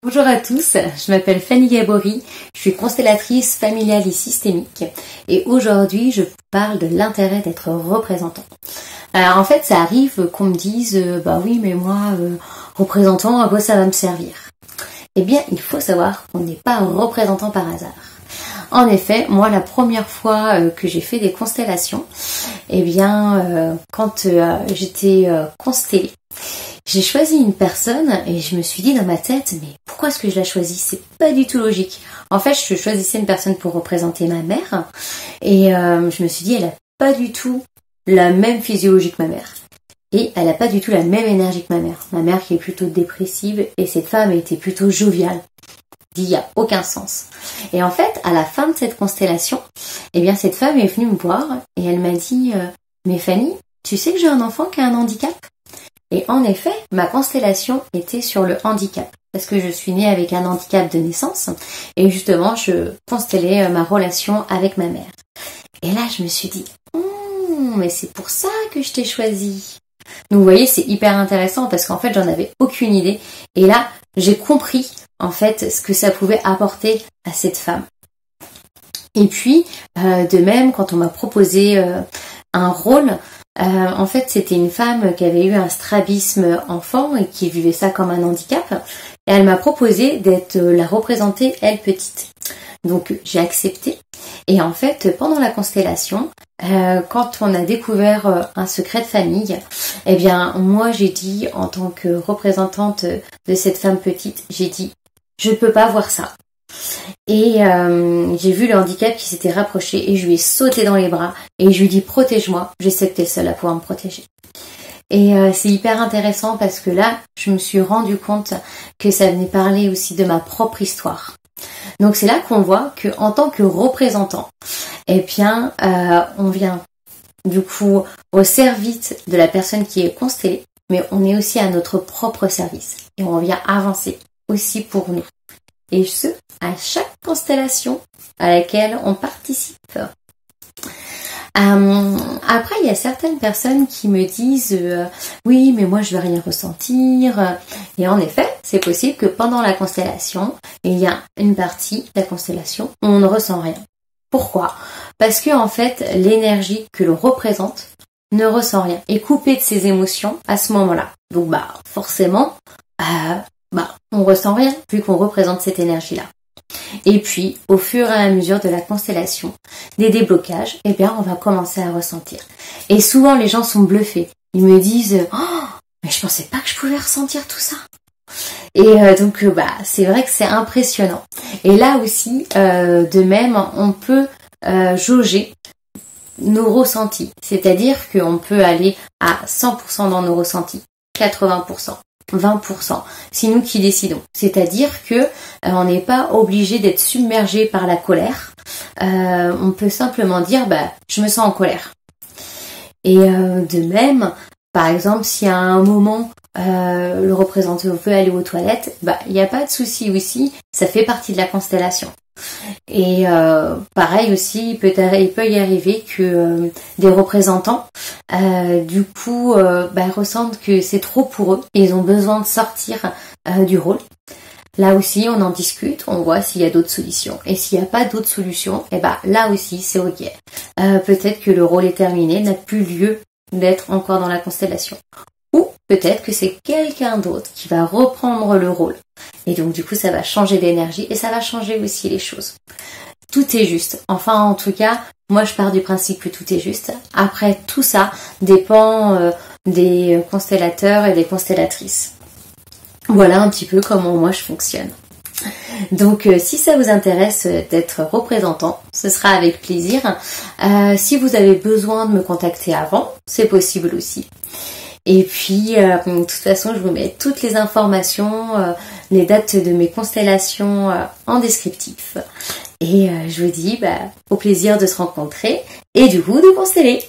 Bonjour à tous, je m'appelle Fanny Gabory, je suis constellatrice familiale et systémique et aujourd'hui je vous parle de l'intérêt d'être représentant. En fait ça arrive qu'on me dise bah oui mais moi représentant à quoi ça va me servir. Eh bien il faut savoir qu'on n'est pas représentant par hasard. En effet, moi la première fois que j'ai fait des constellations, eh bien quand j'étais constellée, j'ai choisi une personne et je me suis dit dans ma tête, mais pourquoi est-ce que je la choisis? C'est pas du tout logique. En fait, je choisissais une personne pour représenter ma mère et je me suis dit, elle a pas du tout la même physiologie que ma mère. Et elle a pas du tout la même énergie que ma mère. Ma mère qui est plutôt dépressive et cette femme était plutôt joviale. Il n'y a aucun sens. Et en fait, à la fin de cette constellation, eh bien cette femme est venue me voir et elle m'a dit, mais Fanny, tu sais que j'ai un enfant qui a un handicap? Et en effet, ma constellation était sur le handicap, parce que je suis née avec un handicap de naissance, et justement, je constellais ma relation avec ma mère. Et là, je me suis dit, mais c'est pour ça que je t'ai choisi. Donc, vous voyez, c'est hyper intéressant, parce qu'en fait, j'en avais aucune idée, et là, j'ai compris, en fait, ce que ça pouvait apporter à cette femme. Et puis, de même, quand on m'a proposé un rôle, en fait, c'était une femme qui avait eu un strabisme enfant et qui vivait ça comme un handicap. Et elle m'a proposé d'être la représenter, elle, petite. Donc, j'ai accepté. Et en fait, pendant la constellation, quand on a découvert un secret de famille, eh bien, moi, j'ai dit, en tant que représentante de cette femme petite, j'ai dit, je ne peux pas voir ça. Et j'ai vu le handicap qui s'était rapproché et je lui ai sauté dans les bras et je lui ai dit protège-moi, je sais que t'es seule à pouvoir me protéger. Et c'est hyper intéressant parce que là, je me suis rendu compte que ça venait parler aussi de ma propre histoire. Donc c'est là qu'on voit que en tant que représentant, eh bien, on vient du coup au service de la personne qui est constellée, mais on est aussi à notre propre service et on vient avancer aussi pour nous. Et ce, à chaque constellation à laquelle on participe. Après, il y a certaines personnes qui me disent oui, mais moi je vais rien ressentir. Et en effet, c'est possible que pendant la constellation, il y a une partie de la constellation où on ne ressent rien. Pourquoi? Parce que en fait, l'énergie que l'on représente ne ressent rien, est coupée de ses émotions à ce moment-là. Donc forcément, on ressent rien vu qu'on représente cette énergie-là. Et puis, au fur et à mesure de la constellation, des déblocages, eh bien, on va commencer à ressentir. Et souvent, les gens sont bluffés. Ils me disent « Oh, mais je pensais pas que je pouvais ressentir tout ça !» Et donc, c'est vrai que c'est impressionnant. Et là aussi, de même, on peut jauger nos ressentis. C'est-à-dire qu'on peut aller à 100% dans nos ressentis, 80%. 20%. C'est nous qui décidons. C'est-à-dire que on n'est pas obligé d'être submergé par la colère. On peut simplement dire je me sens en colère. Et de même, par exemple, si à un moment le représentant veut aller aux toilettes, il n'y a pas de souci aussi, ça fait partie de la constellation. Et pareil aussi, il peut y arriver que des représentants ressentent que c'est trop pour eux et ils ont besoin de sortir du rôle. Là aussi, on en discute, on voit s'il y a d'autres solutions. Et s'il n'y a pas d'autres solutions, là aussi, c'est ok. Peut-être que le rôle est terminé, n'a plus lieu d'être encore dans la constellation. Ou peut-être que c'est quelqu'un d'autre qui va reprendre le rôle. Et donc du coup, ça va changer d'énergie et ça va changer aussi les choses. Tout est juste. Enfin, en tout cas, moi je pars du principe que tout est juste. Après, tout ça dépend des constellateurs et des constellatrices. Voilà un petit peu comment moi je fonctionne. Donc si ça vous intéresse d'être représentant, ce sera avec plaisir. Si vous avez besoin de me contacter avant, c'est possible aussi. Et puis, de toute façon, je vous mets toutes les informations, les dates de mes constellations en descriptif. Et je vous dis au plaisir de se rencontrer et du coup de consteller.